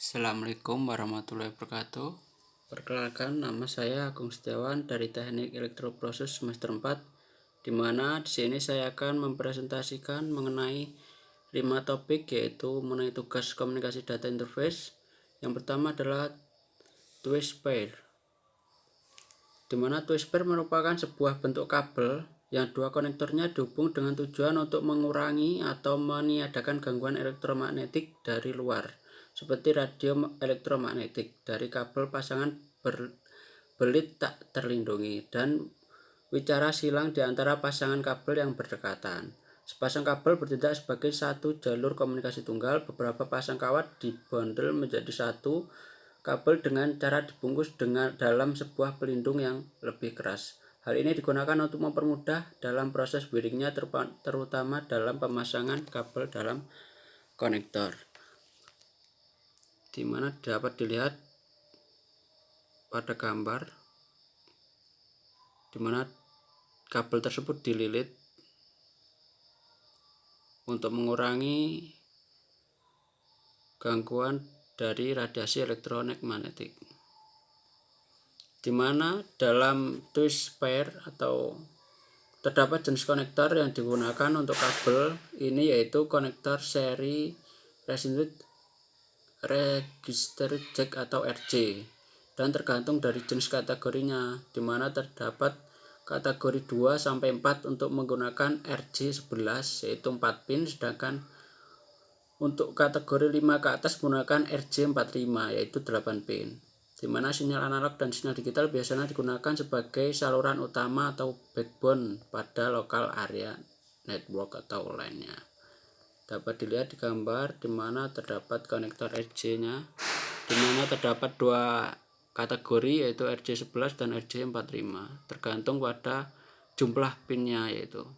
Assalamualaikum warahmatullahi wabarakatuh. Perkenalkan, nama saya Agung Setiawan dari Teknik Elektroproses semester 4, di mana di sini saya akan mempresentasikan mengenai 5 topik, yaitu mengenai tugas komunikasi data interface. Yang pertama adalah twist pair, di mana twist pair merupakan sebuah bentuk kabel yang dua konektornya dihubung dengan tujuan untuk mengurangi atau meniadakan gangguan elektromagnetik dari luar, seperti radio elektromagnetik dari kabel pasangan berbelit tak terlindungi dan wicara silang di antara pasangan kabel yang berdekatan. Sepasang kabel bertindak sebagai satu jalur komunikasi tunggal. Beberapa pasang kawat dibondel menjadi satu kabel dengan cara dibungkus dalam sebuah pelindung yang lebih keras. Hal ini digunakan untuk mempermudah dalam proses wiringnya, terutama dalam pemasangan kabel dalam konektor, di mana dapat dilihat pada gambar di mana kabel tersebut dililit untuk mengurangi gangguan dari radiasi elektromagnetik, di mana dalam twist pair atau terdapat jenis konektor yang digunakan untuk kabel ini, yaitu konektor seri register jack atau RJ, dan tergantung dari jenis kategorinya, di mana terdapat kategori 2 sampai 4 untuk menggunakan RJ11 yaitu 4 pin, sedangkan untuk kategori 5 ke atas menggunakan RJ45 yaitu 8 pin, di mana sinyal analog dan sinyal digital biasanya digunakan sebagai saluran utama atau backbone pada local area network atau lainnya. Dapat dilihat di gambar di mana terdapat konektor RJ-nya, di mana terdapat dua kategori yaitu RJ11 dan RJ45, tergantung pada jumlah pinnya, yaitu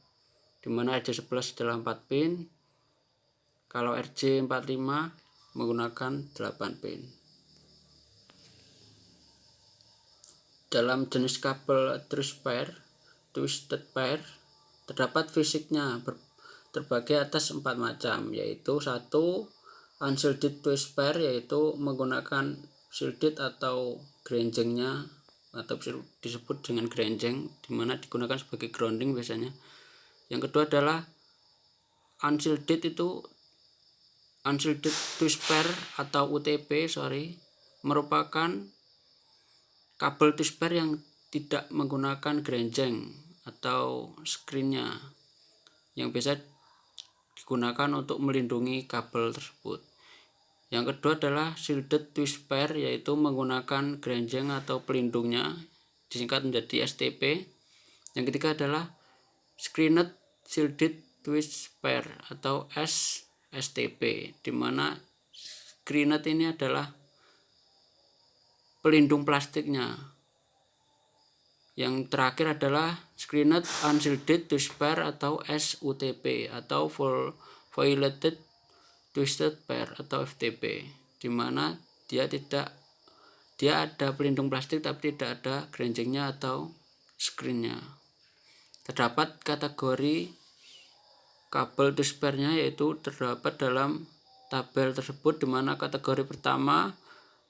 di mana RJ11 adalah 4 pin, kalau RJ45 menggunakan 8 pin. Dalam jenis kabel twisted pair terdapat fisiknya terbagi atas 4 macam, yaitu 1. Unshielded twist pair, yaitu menggunakan shielded atau granjengnya, atau disebut dengan granjeng, dimana digunakan sebagai grounding biasanya. Yang kedua adalah unshielded twist pair atau UTP merupakan kabel twist pair yang tidak menggunakan granjeng atau screennya, yang biasa digunakan untuk melindungi kabel tersebut. Yang kedua adalah shielded twist pair, yaitu menggunakan granjeng atau pelindungnya, disingkat menjadi STP. Yang ketiga adalah screened shielded twist pair atau STP, di mana screened ini adalah pelindung plastiknya. Yang terakhir adalah screened unshielded twist pair atau SUTP atau violated twisted pair atau FTP, di mana dia ada pelindung plastik tapi tidak ada granjengnya atau screennya. Terdapat kategori kabel twist pair-nya, yaitu terdapat dalam tabel tersebut, di mana kategori pertama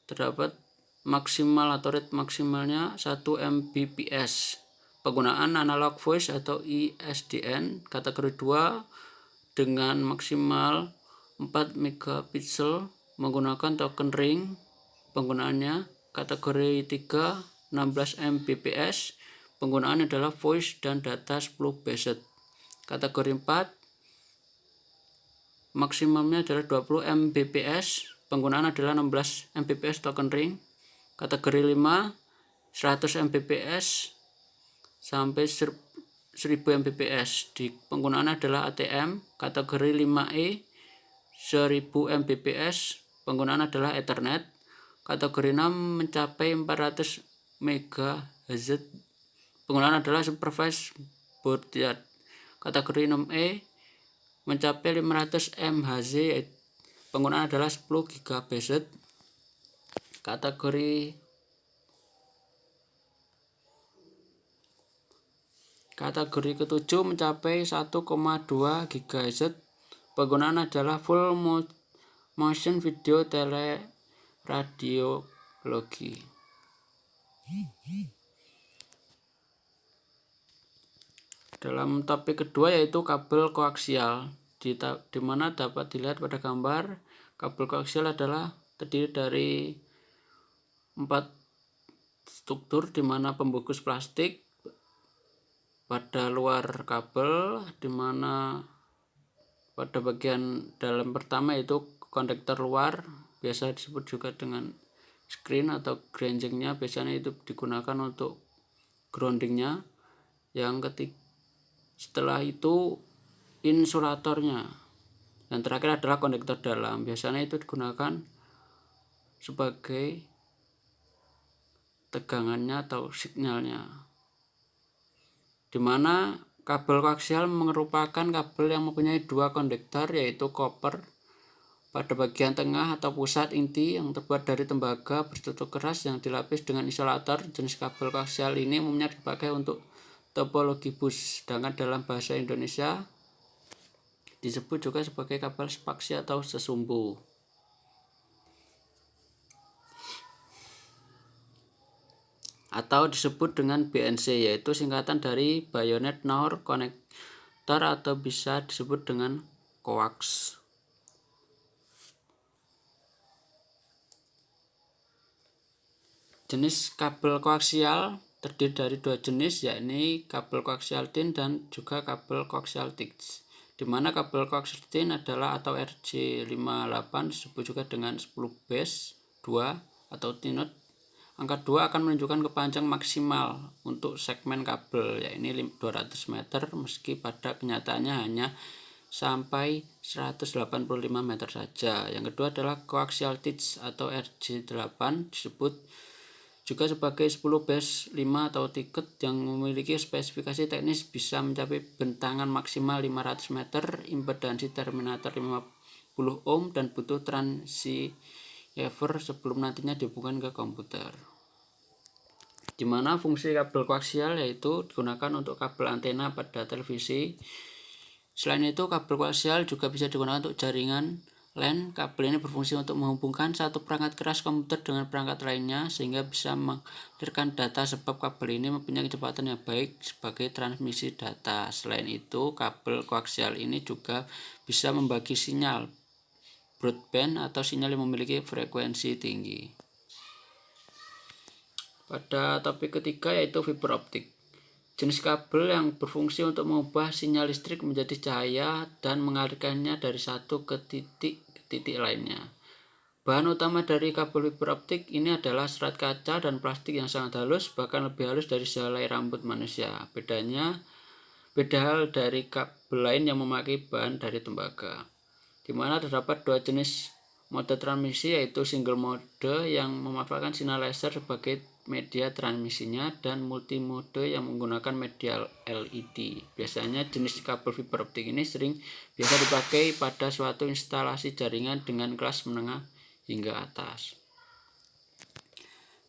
terdapat maksimal atau rate maksimalnya 1 Mbps, penggunaan analog voice atau ISDN. Kategori 2 dengan maksimal 4 megapixel menggunakan token ring, penggunaannya. Kategori 3 16 Mbps, penggunaan adalah voice dan data 10 based. Kategori 4 maksimumnya adalah 20 Mbps, penggunaan adalah 16 Mbps token ring. Kategori 5 100 Mbps sampai 1000 Mbps, di penggunaan adalah ATM. Kategori 5E 1000 Mbps, penggunaan adalah Ethernet. Kategori 6 mencapai 400 MHz, penggunaan adalah supervised baud. Kategori 6E mencapai 500 MHz, penggunaan adalah 10 GHz. Kategori ke-7 mencapai 1,2 GHz, penggunaan adalah full motion video radiologi. Dalam topik kedua yaitu kabel koaksial, di mana dapat dilihat pada gambar kabel koaksial adalah terdiri dari 4 struktur, di mana pembungkus plastik pada luar kabel, di mana pada bagian dalam pertama yaitu kondektor luar, biasa disebut juga dengan screen atau granjingnya, biasanya itu digunakan untuk groundingnya. Yang ketiga, setelah itu insulatornya. Yang terakhir adalah kondektor dalam, biasanya itu digunakan sebagai tegangannya atau signalnya, di mana kabel koaksial merupakan kabel yang mempunyai 2 kondektor yaitu koper pada bagian tengah atau pusat inti yang terbuat dari tembaga berstruktur keras yang dilapis dengan insulator. Jenis kabel koaksial ini umumnya dipakai untuk topologi bus, sedangkan dalam bahasa Indonesia disebut juga sebagai kabel spaksi atau sesumbu. Atau disebut dengan BNC, yaitu singkatan dari Bayonet Noir Connector, atau bisa disebut dengan coax. Jenis kabel koaksial terdiri dari 2 jenis, yakni kabel koaksial thin dan juga kabel koaksial thick, di mana kabel koaksial thin adalah atau RJ58 disebut juga dengan 10 base 2 atau thinner. Angka 2 akan menunjukkan kepanjang maksimal untuk segmen kabel, yakni 200 meter, meski pada kenyataannya hanya sampai 185 meter saja. Yang kedua adalah coaxial thick atau RJ8, disebut juga sebagai 10 base 5 atau thicket, yang memiliki spesifikasi teknis bisa mencapai bentangan maksimal 500 meter, impedansi terminator 50 ohm, dan butuh transceiver sebelum nantinya dihubungkan ke komputer. Di mana fungsi kabel koaksial yaitu digunakan untuk kabel antena pada televisi. Selain itu, kabel koaksial juga bisa digunakan untuk jaringan LAN. Kabel ini berfungsi untuk menghubungkan satu perangkat keras komputer dengan perangkat lainnya sehingga bisa mengalirkan data, sebab kabel ini mempunyai kecepatan yang baik sebagai transmisi data. Selain itu, kabel koaksial ini juga bisa membagi sinyal broadband atau sinyal yang memiliki frekuensi tinggi. Pada topik ketiga yaitu fiber optik, jenis kabel yang berfungsi untuk mengubah sinyal listrik menjadi cahaya dan mengalirkannya dari satu ke titik lainnya. Bahan utama dari kabel fiber optik ini adalah serat kaca dan plastik yang sangat halus, bahkan lebih halus dari sehelai rambut manusia. Beda hal dari kabel lain yang memakai bahan dari tembaga, di mana terdapat 2 jenis mode transmisi, yaitu single mode yang memanfaatkan sinar laser sebagai media transmisinya dan multimode yang menggunakan media LED. Biasanya jenis kabel fiber optik ini biasa dipakai pada suatu instalasi jaringan dengan kelas menengah hingga atas,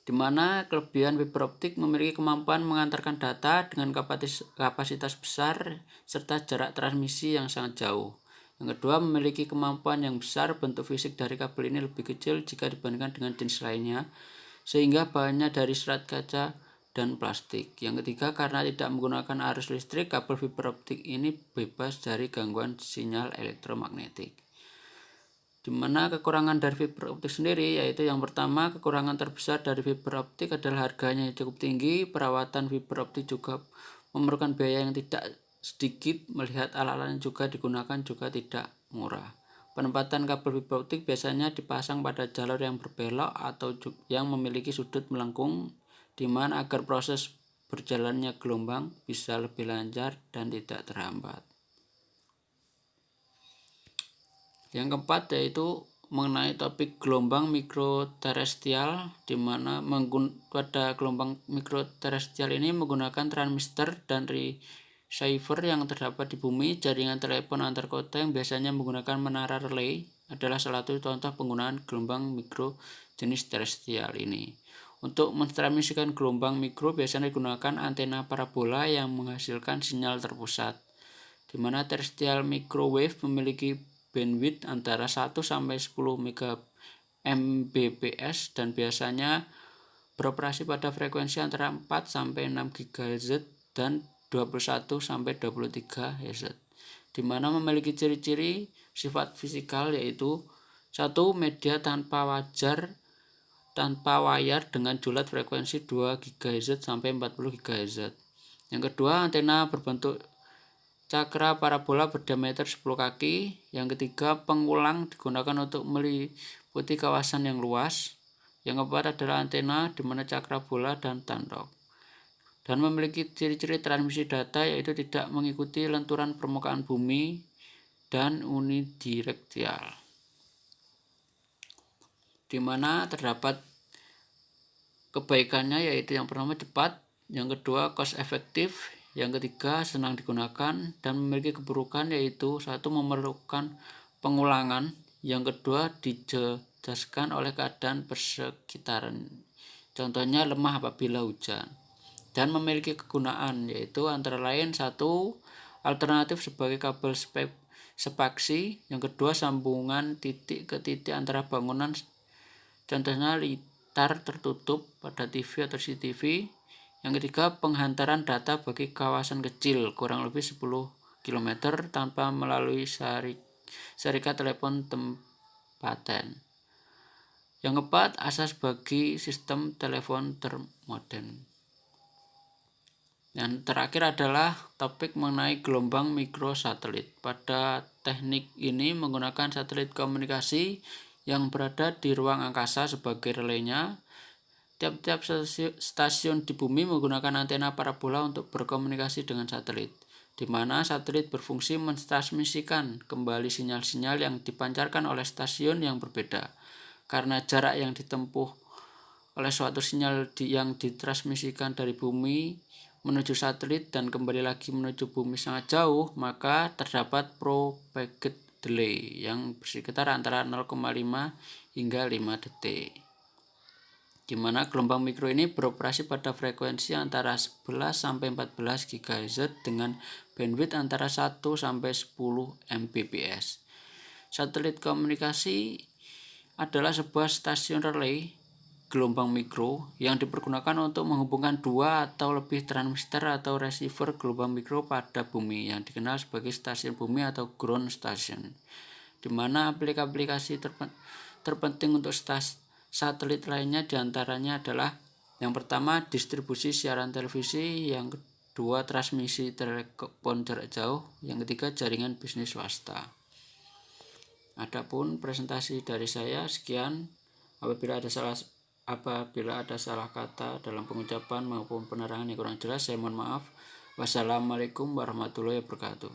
di mana kelebihan fiber optik memiliki kemampuan mengantarkan data dengan kapasitas besar serta jarak transmisi yang sangat jauh. Yang kedua, memiliki kemampuan yang besar. Bentuk fisik dari kabel ini lebih kecil jika dibandingkan dengan jenis lainnya, sehingga bahannya dari serat kaca dan plastik. Yang ketiga, karena tidak menggunakan arus listrik, kabel fiber optik ini bebas dari gangguan sinyal elektromagnetik. Di mana kekurangan dari fiber optik sendiri, yaitu yang pertama, kekurangan terbesar dari fiber optik adalah harganya yang cukup tinggi. Perawatan fiber optik juga memerlukan biaya yang tidak sedikit, melihat alat-alat yang juga digunakan juga tidak murah. Penempatan kabel fiber optik biasanya dipasang pada jalur yang berbelok atau yang memiliki sudut melengkung, di mana agar proses berjalannya gelombang bisa lebih lancar dan tidak terhambat. Yang keempat yaitu mengenai topik gelombang mikroterestrial, di mana pada gelombang mikroterestrial ini menggunakan transmitter dan receiver yang terdapat di bumi. Jaringan telepon antar kota yang biasanya menggunakan menara relay adalah salah satu contoh penggunaan gelombang mikro jenis terestrial ini. Untuk mentransmisikan gelombang mikro biasanya digunakan antena parabola yang menghasilkan sinyal terpusat, di mana terestrial microwave memiliki bandwidth antara 1 sampai 10 Mbps Mbps dan biasanya beroperasi pada frekuensi antara 4 sampai 6 GHz dan 21 sampai 23 Hz, di mana memiliki ciri-ciri sifat fisikal yaitu satu, media tanpa wayar dengan julat frekuensi 2 GHz sampai 40 GHz. Yang kedua, antena berbentuk cakra parabola berdiameter 10 kaki. Yang ketiga, pengulang digunakan untuk meliputi kawasan yang luas. Yang keempat adalah antena di mana cakra bola dan tanduk, dan memiliki ciri-ciri transmisi data yaitu tidak mengikuti lenturan permukaan bumi dan unidireksional, di mana terdapat kebaikannya yaitu yang pertama cepat, yang kedua cost efektif, yang ketiga senang digunakan, dan memiliki keburukan yaitu satu, memerlukan pengulangan, yang kedua dijejaskan oleh keadaan persekitaran, contohnya lemah apabila hujan, dan memiliki kegunaan yaitu antara lain satu, alternatif sebagai kabel spaksi, yang kedua sambungan titik ke titik antara bangunan, contohnya litar tertutup pada TV atau CCTV. Yang ketiga, penghantaran data bagi kawasan kecil kurang lebih 10 km tanpa melalui serikat telepon tempaten. Yang keempat, asas bagi sistem telepon termodern. Yang terakhir adalah topik mengenai gelombang mikrosatelit. Pada teknik ini menggunakan satelit komunikasi yang berada di ruang angkasa sebagai relaynya. Tiap-tiap stasiun di bumi menggunakan antena parabola untuk berkomunikasi dengan satelit, di mana satelit berfungsi mentransmisikan kembali sinyal-sinyal yang dipancarkan oleh stasiun yang berbeda. Karena jarak yang ditempuh oleh suatu sinyal yang ditransmisikan dari bumi menuju satelit dan kembali lagi menuju bumi sangat jauh, maka terdapat propagate delay yang bersekitar antara 0,5 hingga 5 detik. Di mana gelombang mikro ini beroperasi pada frekuensi antara 11 sampai 14 GHz dengan bandwidth antara 1 sampai 10 Mbps. Satelit komunikasi adalah sebuah stasiun relay gelombang mikro yang dipergunakan untuk menghubungkan dua atau lebih transmitter atau receiver gelombang mikro pada bumi yang dikenal sebagai stasiun bumi atau ground station, di mana aplikasi terpenting untuk satelit lainnya diantaranya adalah yang pertama distribusi siaran televisi, yang kedua transmisi telepon jarak jauh, yang ketiga jaringan bisnis swasta. Adapun presentasi dari saya sekian. Apabila ada salah kata dalam pengucapan maupun penerangan yang kurang jelas, saya mohon maaf. Wassalamualaikum warahmatullahi wabarakatuh.